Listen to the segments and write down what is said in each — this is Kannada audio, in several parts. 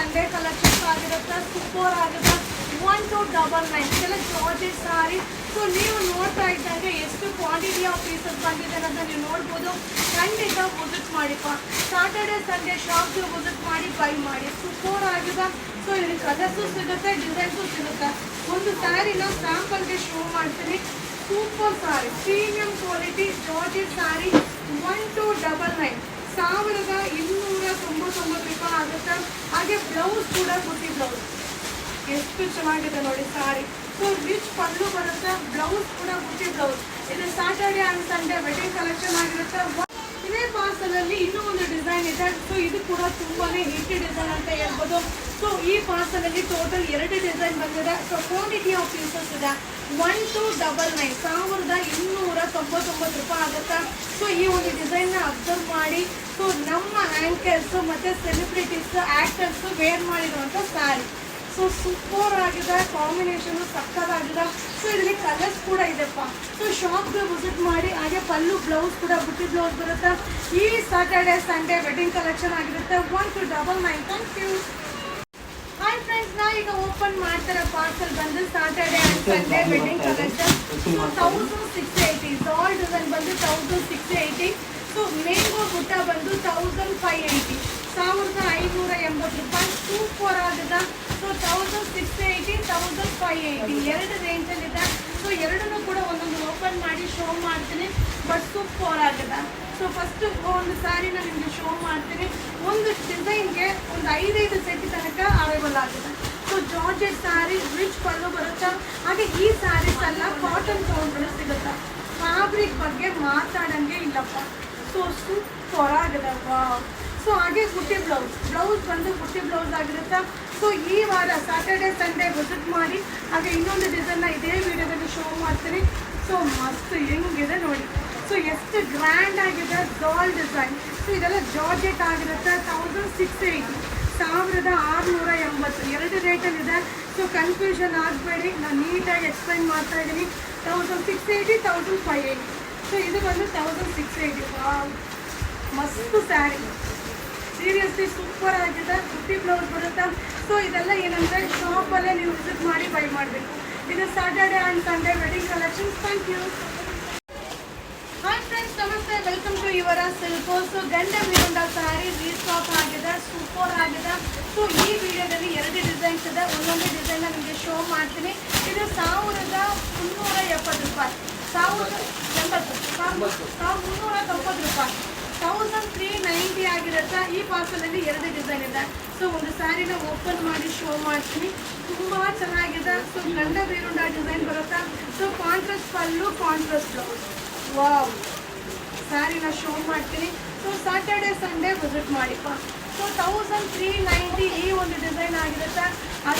ಸಂಡೇ ಕಲೆಕ್ಷನ್ಸ್ ಆಗಿರುತ್ತೆ. ಸೂಪರ್ ಆಗುತ್ತೆ. 1299 ಇದೆಲ್ಲ ಜಾರ್ಜೆಟ್ ಸಾರಿ. ಸೊ ನೀವು ನೋಡ್ತಾ ಇದ್ದಂಗೆ ಎಷ್ಟು ಕ್ವಾಂಟಿಟಿ ಆಫ್ ಪೀಸಸ್ ಬಂದಿದೆ ಅಂತ ನೀವು ನೋಡ್ಬೋದು. ಖಂಡಿತ ವಿಸಿಟ್ ಮಾಡಿಪ್ಪ. ಸಾಟರ್ಡೆ ಸಂಡೇ ಶಾಪ್ಗೆ ವಿಸಿಟ್ ಮಾಡಿ ಬೈ ಮಾಡಿ. ಸೂಪರ್ ಆಗಿದೆ. ಸೊ ಇಲ್ಲಿ ಕಲರ್ಸು ಸಿಗುತ್ತೆ, ಡಿಸೈನ್ಸು ಸಿಗುತ್ತೆ. ಒಂದು ಸ್ಯಾರಿನ ಸ್ಯಾಂಪಲ್ಗೆ ಶೋ ಮಾಡ್ತೀನಿ. ಸೂಪರ್ ಸಾರಿ, ಪ್ರೀಮಿಯಂ ಕ್ವಾಲಿಟಿ ಜಾರ್ಜೆಟ್ ಸಾರಿ. 1299 1299 ರೂಪಾಯಿ ಆಗುತ್ತೆ. ಹಾಗೆ ಬ್ಲೌಸ್ ಕೂಡ ಬುಟ್ಟಿ ಬ್ಲೌಸ್ ಎಷ್ಟು ಚೆನ್ನಾಗಿದೆ ನೋಡಿ ಸಾರಿ. ಸೊ ರಿಚ್ ಪಲ್ಲು ಬರುತ್ತೆ, ಬ್ಲೌಸ್ ಕೂಡ ಬುಟ್ಟಿ ಬ್ಲೌಸ್. ಇದು Saturday and Sunday wedding collection ಆಗಿರುತ್ತೆ. ಇದೇ ಪಾರ್ಸಲಲ್ಲಿ ಇನ್ನೂ ಒಂದು ಡಿಸೈನ್ ಇದೆ. ಸೊ ಇದು ಕೂಡ ತುಂಬಾ ಹಿಟ್ ಡಿಸೈನ್ ಅಂತ ಹೇಳ್ಬೋದು. ಸೊ ಈ ಪಾರ್ಸಲಲ್ಲಿ ಟೋಟಲ್ 2 ಡಿಸೈನ್ ಬಂದಿದೆ. ಸೊ ಕ್ವಾಂಟಿಟಿ ಆಫ್ ಪೀಸಸ್ ಇದೆ. 1299 1299 ರೂಪಾಯಿ ಆಗುತ್ತೆ. ಸೊ ಈ ಒಂದು ಡಿಸೈನ್ನ ಅಬ್ಸರ್ವ್ ಮಾಡಿ. ಸೊ ನಮ್ಮ ಆ್ಯಂಕರ್ಸು ಮತ್ತು ಸೆಲೆಬ್ರಿಟೀಸ್ ಆ್ಯಕ್ಟರ್ಸು ವೇರ್ ಮಾಡಿರುವಂಥ ಸ್ಯಾರಿ. ಸೊ ಸೂಪರ್ ಆಗಿದೆ, ಕಾಂಬಿನೇಷನು ಸಕ್ಕತ್ತಾಗಿದೆ. ಸೊ ಇದರಲ್ಲಿ ಕಲರ್ಸ್ ಕೂಡ ಇದೆಪ್ಪ. ಸೊ ಶಾಪ್ಗೆ ವಿಸಿಟ್ ಮಾಡಿ. ಹಾಗೆ ಪಲ್ಲು ಬ್ಲೌಸ್ ಕೂಡ ಬುಟ್ಟಿ ಬ್ಲೌಸ್ ಬರುತ್ತೆ. ಈ ಸ್ಯಾಟರ್ಡೆ ಸಂಡೇ ವೆಡ್ಡಿಂಗ್ ಕಲೆಕ್ಷನ್ ಆಗಿರುತ್ತೆ. 1299. Thank you. ಹಾಯ್ ಫ್ರೆಂಡ್ಸ್, ನಾ ಈಗ ಓಪನ್ ಮಾಡ್ತಾರೆ ಪಾರ್ಸಲ್ ಬಂದು Saturday and Sunday wedding collection. So 1680 doll design ಬಂದು 1680. ಸೊ ಮೇಂಗೋ ಬುಟ್ಟ ಬಂದು 1580 1580 ರೂಪಾಯಿ. ಸೂಪರ್ ಆಗಿದೆ. ಸೊ 1680 1580 2 ರೇಂಜಲ್ಲಿದೆ. ಸೊ ಎರಡನ್ನೂ ಕೂಡ ಒಂದೊಂದು ಓಪನ್ ಮಾಡಿ ಶೋ ಮಾಡ್ತೀನಿ. ಬಟ್ ಸೂಪರ್ ಆಗಿದೆ. ಸೊ ಫಸ್ಟು ಒಂದು ಸ್ಯಾರಿನ ನಿಮಗೆ ಶೋ ಮಾಡ್ತೀನಿ. ಒಂದು ಡಿಸೈನ್ಗೆ ಒಂದು 5 ಸೆಟ್ ತನಕ ಅವೈಲೇಬಲ್ ಆಗಿದೆ. ಸೊ ಜಾರ್ಜೆಟ್ ಸ್ಯಾರಿ, ರಿಚ್ ಪಲ್ಲು ಬರುತ್ತೆ. ಹಾಗೆ ಈ ಸ್ಯಾರೀಸ್ ಎಲ್ಲ ಕಾಟನ್ ಕೌಂಟ್ಗಳು ಸಿಗುತ್ತೆ. ಫ್ಯಾಬ್ರಿಕ್ ಬಗ್ಗೆ ಮಾತಾಡಂಗೆ ಇಲ್ಲಪ್ಪ. ಸೊ ಸೂಪರ್ ಆಗಿದೆ. ಸೊ ಹಾಗೆ ಬುಟ್ಟಿ ಬ್ಲೌಸ್ ಬಂದು ಬುಟ್ಟಿ ಬ್ಲೌಸ್ ಆಗಿರುತ್ತೆ. ಸೊ ಈ ವಾರ ಸ್ಯಾಟರ್ಡೆ ಸಂಡೇ ವಿಸಿಟ್ ಮಾಡಿ. ಹಾಗೆ ಇನ್ನೊಂದು ಡಿಸೈನ್ನ ಇದೇ ವಿಡಿಯೋದಲ್ಲಿ ಶೋ ಮಾಡ್ತೀನಿ. ಸೊ ಮಸ್ತ್ ಹೆಂಗಿದೆ ನೋಡಿ. ಸೊ ಎಷ್ಟು ಗ್ರ್ಯಾಂಡ್ ಆಗಿದೆ ಡಾಲ್ ಡಿಸೈನ್. ಸೊ ಇದೆಲ್ಲ ಜಾರ್ಜೆಟ್ ಆಗಿರುತ್ತೆ. 1680 1680 2 ರೇಟಲ್ಲಿದೆ. ಸೊ ಕನ್ಫ್ಯೂಷನ್ ಆಗಬೇಡಿ, ನಾನು ನೀಟಾಗಿ ಎಕ್ಸ್ಪ್ಲೈನ್ ಮಾಡ್ತಾ ಇದ್ದೀನಿ. 1680 1580. ಸೊ ಇದು ಬಂದು 1680. ಮಸ್ತ್ ಸ್ಯಾರಿ, ಸೀರಿಯಸ್ಲಿ ಸೂಪರ್ ಆಗಿದೆ. ಬುಟ್ಟಿ ಬ್ಲೌಸ್ ಬರುತ್ತೆ. ಸೊ ಇದೆಲ್ಲ ಏನಂದರೆ ಶಾಪಲ್ಲೇ ನೀವು ವಿಸಿಟ್ ಮಾಡಿ ಬೈ ಮಾಡಬೇಕು. ಇದು Saturday and Sunday wedding collections. Thank you. Hi friends, ನಮಸ್ತೆ, welcome to your Silko. So Ganda Berunda sari restock ಆಗಿದೆ. ಸೂಪರ್ ಆಗಿದೆ. ಸೊ ಈ ವಿಡಿಯೋದಲ್ಲಿ 2 ಡಿಸೈನ್ಸ್ ಇದೆ. ಒಂದೊಂದೇ ಡಿಸೈನ್ನ ನಿಮಗೆ ಶೋ ಮಾಡ್ತೀನಿ. ಇದು 1370 ರೂಪಾಯಿ. 1390 ರೂಪಾಯಿ. 1390 ಆಗಿರುತ್ತೆ. ಈ ಪಾರ್ಸಲಲ್ಲಿ 2 ಡಿಸೈನ್ ಇದೆ. ಸೊ ಒಂದು ಸ್ಯಾರಿನ ಓಪನ್ ಮಾಡಿ ಶೋ ಮಾಡ್ತೀನಿ. ತುಂಬ ಚೆನ್ನಾಗಿದೆ. ಸೊ ಗಂಡ ಬೀರುಂಡ ಡಿಸೈನ್ ಬರುತ್ತೆ. So contrast pallu, contrast blouse. Wow, ಸ್ಯಾರಿನ ಶೋ ಮಾಡ್ತೀನಿ. ಸೊ ಸ್ಯಾಟರ್ಡೆ ಸಂಡೇ ವಿಸಿಟ್ ಮಾಡಿಪ್ಪ. ಸೊ 1390 ಈ ಒಂದು ಡಿಸೈನ್ ಆಗಿರುತ್ತೆ.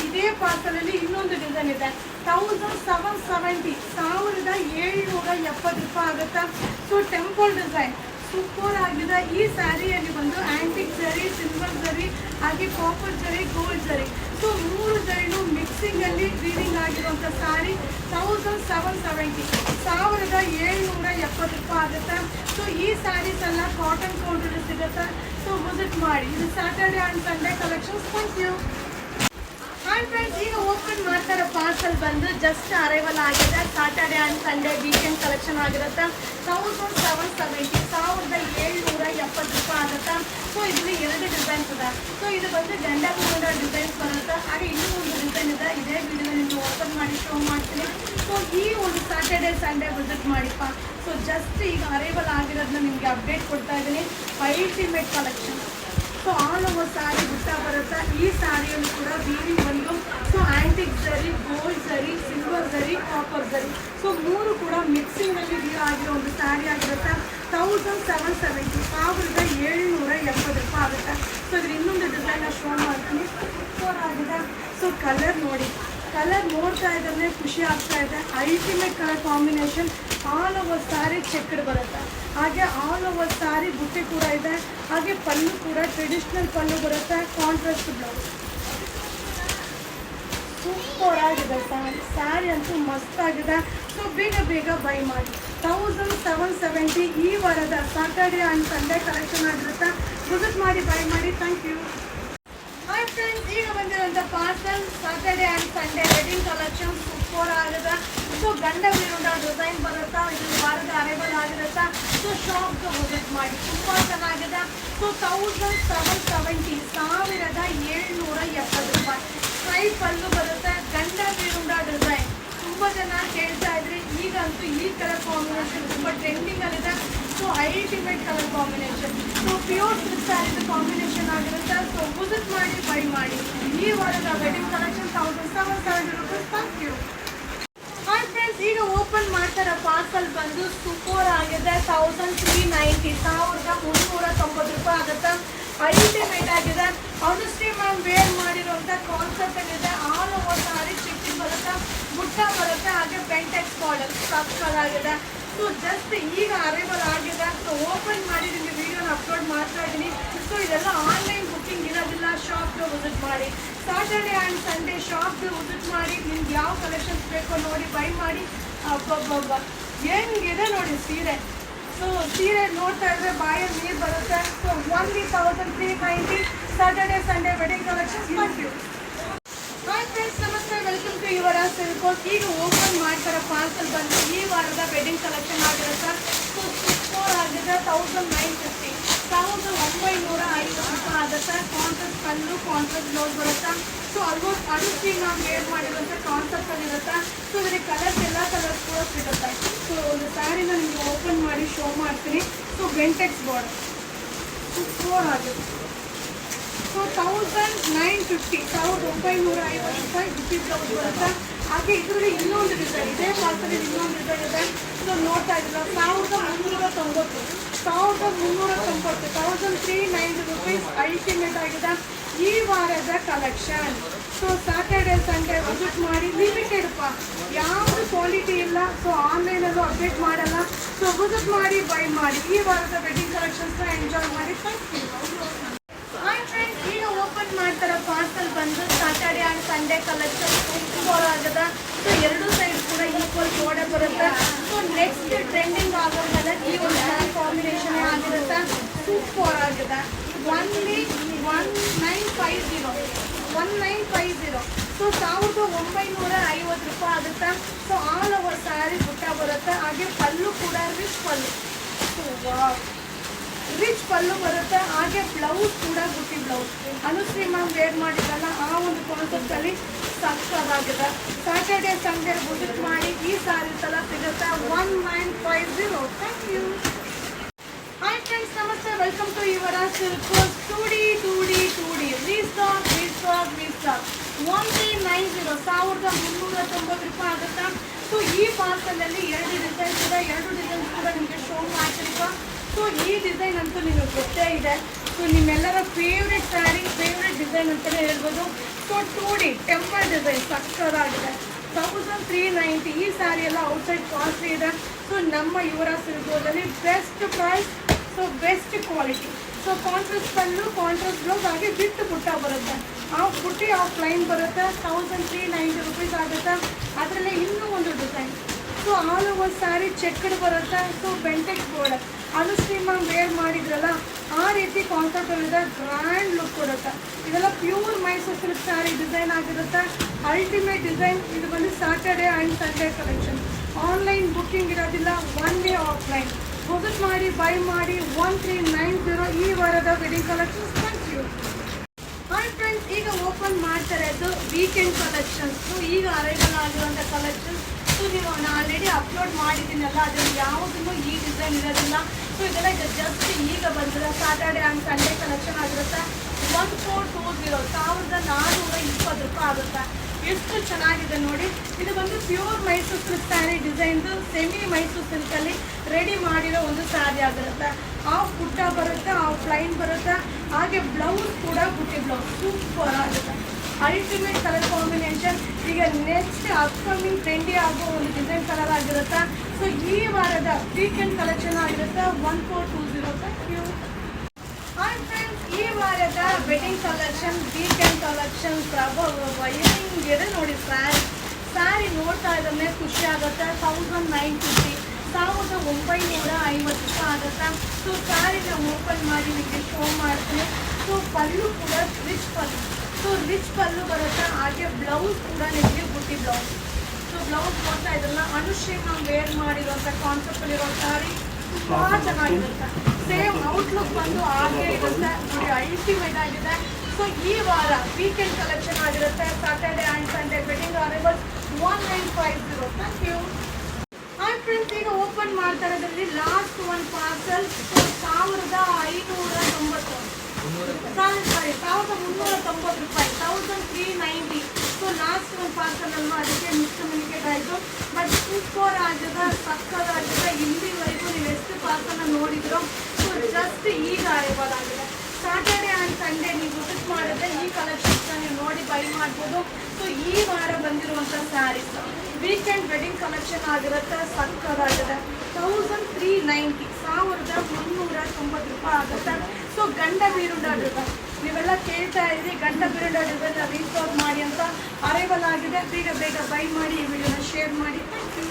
ಇದೇ ಪಾರ್ಸಲಲ್ಲಿ ಇನ್ನೊಂದು ಡಿಸೈನ್ ಇದೆ. 1770 1770 ರೂಪಾಯಿ ಆಗುತ್ತೆ. ಸೊ ಟೆಂಪಲ್ ಡಿಸೈನ್ ಸೂಪರ್ ಆಗಿದೆ. ಈ ಸ್ಯಾರಿಯಲ್ಲಿ ಬಂದು ಆ್ಯಂಟಿಕ್ ಜರಿ, ಸಿಲ್ವರ್ ಜರಿ, ಹಾಗೆ ಕಾಪರ್ ಜರಿ, ಗೋಲ್ಡ್ ಜರಿ. ಸೊ 3 ಜರಿನೂ ಮಿಕ್ಸಿಂಗಲ್ಲಿ ವೀವಿಂಗ್ ಆಗಿರುವಂಥ ಸ್ಯಾರಿ. 1770 1770 ರೂಪಾಯಿ ಆಗುತ್ತೆ. ಸೊ ಈ ಸ್ಯಾರೀಸ್ ಎಲ್ಲ ಕಾಟನ್ ಕೌಂಟರ್ ಸಿಗುತ್ತೆ. ಸೊ ವಿಸಿಟ್ ಮಾಡಿ. ಇದು Saturday and Sunday collections. Thank you. Hi friends, ಈಗ ಓಪನ್ ಮಾಡ್ತಾರೆ ಪಾರ್ಸಲ್ ಬಂದು ಜಸ್ಟ್ ಅರೈವಲ್ ಆಗಿದೆ. Saturday and Sunday weekend collection ಆಗಿರುತ್ತೆ. 1770 1770 ರೂಪಾಯಿ ಆಗುತ್ತೆ. ಸೊ ಇದರಲ್ಲಿ 2 ಡಿಸೈನ್ಸ್ ಇದೆ. ಸೊ ಇದು ಬಂದು ಗಂಡ ಬೀರುಂಡ ಡಿಸೈನ್ಸ್ ಬರುತ್ತೆ. ಹಾಗೆ ಇನ್ನೂ ಒಂದು ಡಿಸೈನ್ ಇದೆ. ಇದೇ ವಿಡಿಯೋದಲ್ಲಿ ನಿಮಗೆ ಓಪನ್ ಮಾಡಿ ಶೋ ಮಾಡ್ತೀನಿ. ಸೊ ಈ ಒಂದು ಸ್ಯಾಟರ್ಡೆ ಸಂಡೇ ವಿಸಿಟ್ ಮಾಡಿಪ್ಪ. ಸೊ ಜಸ್ಟ್ ಈಗ ಅರೈವಲ್ ಆಗಿರೋದನ್ನ ನಿಮಗೆ ಅಪ್ಡೇಟ್ ಕೊಡ್ತಾ ಇದ್ದೀನಿ. Ultimate collection. So all over sari ಬುಟ್ಟ ಬರುತ್ತೆ. ಈ ಸ್ಯಾರಿಯಲ್ಲಿ ಕೂಡ ವೀವಿಂಗ್ ಬಂದು so antique zari, gold zari, silver zari, copper zari. So 3 ಕೂಡ ಮಿಕ್ಸಿಂಗಲ್ಲಿ ಆಗಿರೋ ಒಂದು ಸ್ಯಾರಿ ಆಗಿರುತ್ತೆ. 1770 1770 ರೂಪಾಯಿ ಆಗುತ್ತೆ. ಸೊ ಇದ್ರ ಇನ್ನೊಂದು ಡಿಸೈನ್ನ ಶೋ ಮಾಡ್ತೀನಿ. ಸೂಪರ್ ಆಗಿದೆ. ಸೊ ಕಲರ್ ನೋಡಿ, ಕಲರ್ ನೋಡ್ತಾ ಇದ್ದರೆ ಖುಷಿ ಆಗ್ತಾ ಇದೆ. Ultimate colour combination. All over sari checked ಬರುತ್ತೆ. ಹಾಗೆ ಆಲ್ ಓವರ್ ಸ್ಯಾರಿ ಬುಟ್ಟಿ ಕೂಡ ಇದೆ. ಹಾಗೆ ಪಲ್ಲು ಕೂಡ ಟ್ರೆಡಿಷ್ನಲ್ ಪಲ್ಲು ಬರುತ್ತೆ. Contrast blouse. ಸೂಪರ್ ಆಗಿದೆ ಸ್ಯಾರಿ ಅಂತೂ ಮಸ್ತ್ ಆಗಿದೆ. ಸೊ ಬೇಗ ಬೇಗ ಬೈ ಮಾಡಿ. 1770 ಈ ವಾರದ ಸ್ಯಾಟರ್ಡೆ ಆ್ಯಂಡ್ ಸಂಡೇ ಕಲೆಕ್ಷನ್ ಆಗಿರುತ್ತೆ. ವಿಸಿಟ್ ಮಾಡಿ ಬೈ ಮಾಡಿ. Thank you. Hi hi friends, ಈಗ ಬಂದಿರುವಂಥ parcel Saturday and Sunday wedding collection super ಆಗಿದೆ. ಸೊ ಗಂಡ ವೀರುಂಡ ಡಿಸೈನ್ ಬರುತ್ತಾ, ಇದು ವಾರದ ಅರೈವಲ್ ಆಗಿರುತ್ತಾ. ಸೊ ಶಾಪ್ಗೆ ವಿಸಿಟ್ ಮಾಡಿ, ತುಂಬ ಚೆನ್ನಾಗಿದೆ. ಸೊ 1770 1770 ಸ್ಟ್ರೈಪ್ ಪಲ್ಲು ಬರುತ್ತೆ. ಗಂಡ ವೀರುಂಡ ಡಿಸೈನ್ ತುಂಬ ಜನ ಕೇಳ್ತಾ ಇದ್ರಿ. ಈಗಂತೂ ಈ ಕಲರ್ ಕಾಂಬಿನೇಷನ್ ತುಂಬ ಟ್ರೆಂಡಿಂಗಲ್ಲಿದೆ. So ultimate colour combination, so pure silk sarees combination ಆಗಿರುತ್ತೆ. ಸೊ ವಿಸಿಟ್ ಮಾಡಿ, ಬೈ ಮಾಡಿ. ಈ ವಾರದ wedding collection 1770 rupees. Thank you. Hi friends, ಈಗ ಓಪನ್ ಮಾಡ್ತಾರ ಪಾರ್ಸಲ್ ಬಂದು ಸೂಪರ್ ಆಗಿದೆ. 1390 1390 ರೂಪಾಯಿ ಆಗುತ್ತೆ. ಅಲ್ಟಿಮೇಟ್ ಆಗಿದೆ. ಅನುಶ್ರೀ ಮ್ಯಾಮ್ ವೇರ್ ಮಾಡಿರುವಂಥ ಕಾನ್ಸೆಪ್ಟ್ ಏನಿದೆ, ಆಲ್ ಓವರ್ ಸಾರಿ ಚಿಕ್ಕ ಬರುತ್ತೆ, ಬುಟ್ಟ ಬರುತ್ತೆ, ಹಾಗೆ ಬೆಂಟೆಕ್ಸ್ ಮಾಡಲ್ ಸಕ್ಕತ್ತಾಗಿದೆ. ಸೊ ಜಸ್ಟ್ ಈಗ ಅರೈವಲ್ ಆಗಿದೆ. ಸೊ ಓಪನ್ ಮಾಡಿ ನಿಮಗೆ ವಿಡಿಯೋನ ಅಪ್ಲೋಡ್ ಮಾಡ್ತಾ ಇದ್ದೀನಿ. ಸೊ ಇದೆಲ್ಲ ಆನ್ಲೈನ್ ಬುಕ್ಕಿಂಗ್ ಇರೋದಿಲ್ಲ, ಶಾಪ್ಗೆ ವಿಸಿಟ್ ಮಾಡಿ. ಸಾಟರ್ಡೆ ಆ್ಯಂಡ್ ಸಂಡೇ ಶಾಪ್ಗೆ ವಿಸಿಟ್ ಮಾಡಿ. ನಿಮ್ಗೆ ಯಾವ ಕಲೆಕ್ಷನ್ಸ್ ಬೇಕೋ ನೋಡಿ, ಬೈ ಮಾಡಿ. ಅಬ್ಬಬ್ಬಬ್ಬ ಹೆಂಗಿದೆ ನೋಡಿ ಸೀರೆ. ಸೊ ಸೀರೆ ನೋಡ್ತಾ ಇದ್ರೆ ಬಾಯಲ್ಲಿ ನೀರು ಬರುತ್ತೆ. So 1390 Saturday Sunday wedding collections. Thank you. Hi friends, ನಮಸ್ತೆ, ವೆಲ್ಕಮ್ ಟು ಯುವರ್ ಸಿಲ್ಕೋಸ್. ಈಗ ಓಪನ್ ಮಾಡ್ತಾರೆ ಪಾರ್ಸಲ್ ಬಂದು ಈ ವಾರದ ವೆಡ್ಡಿಂಗ್ ಕಲೆಕ್ಷನ್ ಆಗಿರುತ್ತೆ. ಸೊ ಸೂಪರ್ ಆಗಿದೆ. 1950 1950 ರೂಪಾಯಿ ಆಗುತ್ತೆ. ಕಾಂಟ್ರಾಸ್ಟ್ ಪಲ್ಲು, ಕಾಂಟ್ರಾಸ್ಟ್ ಬ್ಲೌಸ್ ಬರುತ್ತೆ. ಸೊ ಆಲ್ಮೋಸ್ಟ್ ಅನುಶ್ರೀ ನಾವು ವೇರ್ ಮಾಡಿರುವಂಥ ಕಾನ್ಸೆಪ್ಟಲ್ಲಿ ಇರುತ್ತೆ. ಸೊ ಇದರಲ್ಲಿ ಕಲರ್ಸ್ ಎಲ್ಲ ಕಲರ್ಸ್ ಕೂಡ ಸಿಗುತ್ತೆ. ಸೊ ಒಂದು ಸ್ಯಾರಿನ ನಿಮಗೆ ಓಪನ್ ಮಾಡಿ ಶೋ ಮಾಡ್ತೀನಿ. ಸೊ ಬೆಂಟೆಕ್ಸ್ ಬಾರ್ಡರ್ ಸೂಪರ್ ಆಗಿದೆ. ಸೊ 1950 1950 ರೂಪಾಯಿ ಬಿಸಿ ಬ್ಲೌಸ್ ಬರುತ್ತೆ. ಹಾಗೆ ಇದರಲ್ಲಿ ಇನ್ನೊಂದು ಡಿಸೈನ್, ಇದೇ ಪಾರ್ಸಲ್ಲಿ ಇನ್ನೊಂದು ಡಿಸೈನ್ ಇದೆ. ಸೊ ನೋಡ್ತಾ ಇದ್ದೀರ, 1390 1390 ರೂಪೀಸ್ ಅಲ್ಟಿಮೇಟ್ ಆಗಿದೆ ಈ ವಾರದ collection. So Saturday Sunday visit ಮಾಡಿ. ಲಿಮಿಟೆಡ್ ಯಾವುದು ಕ್ವಾಲಿಟಿ ಇಲ್ಲ. ಸೊ ಆನ್ಲೈನಲ್ಲೂ ಅಪ್ಡೇಟ್ ಮಾಡಲ್ಲ. ಸೊ ವಿಸಿಟ್ ಮಾಡಿ, ಬೈ ಮಾಡಿ. ಈ ವಾರದ ವೆಡ್ಡಿಂಗ್ ಕಲೆಕ್ಷನ್ಸ್ನ ಎಂಜಾಯ್ ಮಾಡಿ. Thank you. ಹಾಯ್ ಫ್ರೆಂಡ್ಸ್, ಈಗ ಓಪನ್ ಮಾಡ್ತಾರೆ ಪಾರ್ಸಲ್ ಬಂದು Saturday and Sunday collection super ಆಗಿದೆ. ಸೊ ಎರಡು ಸೈಡ್ ಕೂಡ ಈಕ್ವಲ್ ಬಾರ್ಡರ್ ಬರುತ್ತೆ. ಸೊ ನೆಕ್ಸ್ಟ್ ಟ್ರೆಂಡಿಂಗ್ ಆಗೋ ಕಲರ್ ಈ ಒಂದು ಕಲರ್ ಕಾಂಬಿನೇಷನ್ ಆಗಿರುತ್ತೆ. ಸೂಪರ್ ಆಗಿದೆ. 1950 ಸೊ 1950 ರೂಪಾಯಿ ಆಗುತ್ತೆ. ಸೊ ಆಲ್ ಓವರ್ ಸ್ಯಾರಿ ಬುಟ್ಟ ಬರುತ್ತೆ. ಹಾಗೆ ಪಲ್ಲು ಕೂಡ ರಿಚ್ ಪಲ್ಲು. ರಿಚ್ ಪಲ್ಲು ಬರುತ್ತೆ. ಹಾಗೆ ಬ್ಲೌಸ್ ಕೂಡ ಬುಟ್ಟಿ ಬ್ಲೌಸ್. ಅನುಶ್ರೀ ಮ್ಯಾಮ್ ವೇರ್ ಮಾಡಿದ್ದಲ್ಲ, ಆ ಒಂದು ಕಾನ್ಸೆಪ್ಟಲ್ಲಿ ಸಕ್ಕತ್ತಾಗಿದೆ. ಸ್ಯಾಟರ್ಡೆ ಸಂಡೇ ವಿಸಿಟ್ ಮಾಡಿ. ಈ ಸ್ಯಾರೀಸ್ ಎಲ್ಲ ಸಿಗುತ್ತೆ 1950. Thank you. ಹಾಯ್ ಫ್ರೆಂಡ್ಸ್, ನಮಸ್ತೆ, welcome to your Silkos. 2D restock 1390 1390 ರೂಪಾಯಿ ಆಗುತ್ತೆ. ಸೊ ಈ ಪಾರ್ಸಲಲ್ಲಿ ಎರಡು ಡಿಸೈನ್ಸ್ ಇದೆ. ಎರಡು ಡಿಸೈನ್ಸ್ ಕೂಡ ನಿಮಗೆ ಶೋ ಮಾಡ್ತಿರುವ. ಸೊ ಈ ಡಿಸೈನ್ ಅಂತೂ ನಿಮಗೆ ಗೊತ್ತೇ ಇದೆ. ಸೊ ನಿಮ್ಮೆಲ್ಲರ ಫೇವ್ರೆಟ್ ಸ್ಯಾರಿ, ಫೇವ್ರೆಟ್ ಡಿಸೈನ್ ಅಂತಲೇ ಹೇಳ್ಬೋದು. ಸೊ 2D ಟೆಂಪಲ್ ಡಿಸೈನ್ ಸಕ್ಕತ್ತಾಗಿದೆ. 1390 ಈ ಸ್ಯಾರಿ ಎಲ್ಲ ಔಟ್ಸೈಡ್ ಕಾಸ್ಟ್ಲಿ ಇದೆ. ಸೊ ನಮ್ಮ ಯುವರಾಜ್ ಸಿಲ್ಕೋದಲ್ಲಿ best price, so best quality. So contrast pallu, contrast blouse, ಹಾಗೆ ಬಿಟ್ಟು ಬುಟ್ಟ ಬರುತ್ತೆ. ಆಫ್ ಬುಟ್ಟಿ ಆಫ್ ಲೈನ್ ಬರುತ್ತೆ. 1390 ರೂಪೀಸ್ ಆಗುತ್ತೆ. ಅದರಲ್ಲೇ ಇನ್ನೂ ಒಂದು design. So all over sari checked ಬರುತ್ತೆ. So Bentex border Anushree ma'am wear ಮಾಡಿದ್ರಲ್ಲ, ಆ ರೀತಿ ಕಾನ್ಸೆಪ್ಟಲ್ಲಿದೆ. ಗ್ರ್ಯಾಂಡ್ ಲುಕ್ ಕೊಡುತ್ತೆ. ಇದೆಲ್ಲ pure Mysuru silk sari design ಆಗಿರುತ್ತೆ. Ultimate design. ಇದು ಬಂದು Saturday and Sunday collection. Online booking ಇರೋದಿಲ್ಲ, ಒನ್ ಡೇ ಆಫ್ಲೈನ್. ವಿಸಿಟ್ ಮಾಡಿ, ಬೈ ಮಾಡಿ. 1390 ಈ ವಾರದ wedding collections. Thank you. Hi friends, ಈಗ ಓಪನ್ ಮಾಡ್ತಾರೆ ಅದು ವೀಕೆಂಡ್ ಕಲೆಕ್ಷನ್ಸ್. ಈಗ ಅರೈವಲ್ ಆಗಿರುವಂಥ ಕಲೆಕ್ಷನ್ಸ್. ಸೊ ನೀವು ನಾನು ಆಲ್ರೆಡಿ ಅಪ್ಲೋಡ್ ಮಾಡಿದ್ದೀನಲ್ಲ, ಅದರಲ್ಲಿ ಯಾವುದೂ ಈ ಡಿಸೈನ್ ಇರೋದಿಲ್ಲ. ಸೊ ಇದೆಲ್ಲ ಜಸ್ಟ್ ಈಗ ಬಂದಿರೋ ಸಾಟರ್ಡೆ ಆ್ಯಂಡ್ ಸಂಡೇ ಕಲೆಕ್ಷನ್ ಆಗಿರುತ್ತೆ. 1420 1420 ರೂಪಾಯಿ ಆಗುತ್ತೆ. ಎಷ್ಟು ಚೆನ್ನಾಗಿದೆ ನೋಡಿ. ಇದು ಬಂದು ಪ್ಯೂರ್ ಮೈಸೂರು ಸಿಲ್ಕ್ ಸ್ಯಾರಿ ಡಿಸೈನ್ದು ಸೆಮಿ ಮೈಸೂರು ಸಿಲ್ಕಲ್ಲಿ ರೆಡಿ ಮಾಡಿರೋ ಒಂದು ಸ್ಯಾರಿ ಆಗಿರುತ್ತೆ. ಹಾಫ್ ಬುಟ್ಟ ಬರುತ್ತೆ, ಹಾಫ್ ಲೈನ್ ಬರುತ್ತೆ. ಹಾಗೆ ಬ್ಲೌಸ್ ಕೂಡ ಬುಟ್ಟಿ ಬ್ಲೌಸ್ ಸೂಪರ್ ಆಗುತ್ತೆ. Ultimate colour combination. ಈಗ ನೆಕ್ಸ್ಟ್ ಅಪ್ಕಮಿಂಗ್ ಟ್ರೆಂಡಿ ಆಗೋ ಒಂದು ಡಿಸೈನ್ ಕಲರ್ ಆಗಿರುತ್ತೆ. ಸೊ ಈ ವಾರದ ವೀಕೆಂಡ್ ಕಲೆಕ್ಷನ್ ಆಗಿರುತ್ತೆ 1420. Thank you. ಹಾಯ್ ಫ್ರೆಂಡ್ಸ್, ಈ ವಾರದ ವೆಡ್ಡಿಂಗ್ ಕಲೆಕ್ಷನ್ ವೀಕೆಂಡ್ ಕಲೆಕ್ಷನ್ ಹೆಂಗಿದೆ ನೋಡಿ. ಸ್ಯಾರಿ ನೋಡ್ತಾ ಇದ್ರೆ ಖುಷಿ ಆಗುತ್ತೆ. 1950 1950 ರೂಪಾಯಿ ಆಗುತ್ತೆ. ಸೊ ಸ್ಯಾರಿನ ಓಪನ್ ಮಾಡಿ ನಿಮಗೆ ಶೋ ಮಾಡ್ತೀನಿ. ಸೊ ಪಲ್ಲು ಕೂಡ ರಿಚ್ ಪಲ್ಲು. ಸೊ ರಿಚ್ ಪಲ್ಲು ಬರುತ್ತೆ, ಹಾಗೆ ಬ್ಲೌಸ್ ಕೂಡ ನಿಮಗೆ ಬುಟ್ಟಿ ಬ್ಲೌಸ್. ಸೊ ಬ್ಲೌಸ್ ನೋಡ್ತಾ ಇದ್ರಲ್ಲ, ಅನುಶ್ರೀ ನಾವು ವೇರ್ ಮಾಡಿರುವಂಥ ಕಾನ್ಸೆಪ್ಟಲ್ಲಿರೋ ಸ್ಯಾರಿ ತುಂಬ ಚೆನ್ನಾಗಿರುತ್ತೆ. ಸೇಮ್ ಔಟ್ಲುಕ್ ಬಂದು ಹಾಗೆ ಇರುತ್ತೆ ನೋಡಿ, ಅಲ್ಟಿಮೇಟ್ ಆಗಿದೆ. ಸೊ ಈ ವಾರ ವೀಕೆಂಡ್ ಕಲೆಕ್ಷನ್ ಆಗಿರುತ್ತೆ. Saturday and Sunday wedding arrivals 1950. Thank you. Hi friends, ಈಗ ಓಪನ್ ಮಾಡ್ತಾ ಇರೋದ್ರಲ್ಲಿ ಲಾಸ್ಟ್ ಒಂದು ಪಾರ್ಸಲ್ 1590, ಸಾರಿ 1390 ರೂಪಾಯಿ, 1390. ಸೊ ಲಾಸ್ಟ್ ಒಂದು ಪಾರ್ಸಲ್ ಅಲ್ವಾ, ಅದಕ್ಕೆ ಮಿಸ್ಕಮ್ಯುನಿಕೇಟ್ ಆಯಿತು. ಬಟ್ ಸೂಪರ್ ಆಗಿದೆ, ಸಕ್ಕದಾಗಿದೆ. ಇಲ್ಲಿವರೆಗೂ ನೀವು ಎಷ್ಟು ಪಾರ್ಸಲ್ನ ನೋಡಿದ್ರು. ಸೊ ಜಸ್ಟ್ ಈಗ ಅರೈವಲ್ ಆಗಿದೆ. ಸ್ಯಾಟರ್ಡೆ ಆ್ಯಂಡ್ ಸಂಡೇ ನೀವು ವಿಸಿಟ್ ಮಾಡಿದ್ರೆ ಈ ಕಲೆಕ್ಷನ್ಸ್ನ ನೀವು ನೋಡಿ ಬೈ ಮಾಡ್ಬೋದು. ಸೊ ಈ ವಾರ ಬಂದಿರುವಂಥ ಸ್ಯಾರೀಸ್ ವೀಕೆಂಡ್ ವೆಡ್ಡಿಂಗ್ ಕಲೆಕ್ಷನ್ ಆಗಿರುತ್ತೆ, ಸಕ್ಕದಾಗಿದೆ. 1390, 1390 ರೂಪಾಯಿ ಆಗುತ್ತೆ. ಸೊ ಗಂಡ ಬೀರುಂಡ ಡಿಸೈನ್ ನೀವೆಲ್ಲ ಕೇಳ್ತಾ ಇದ್ರಿ, ಗಂಡ ಬೀರುಂಡ ಡಿಸೈನ್ ರೀಸ್ಟೋರ್ ಮಾಡಿ ಅಂತ ಅರೈವಲ್ ಆಗಿದೆ. ಬೇಗ ಬೇಗ ಬೈ ಮಾಡಿ, ಈ ವಿಡಿಯೋನ ಶೇರ್ ಮಾಡಿ. Thank you.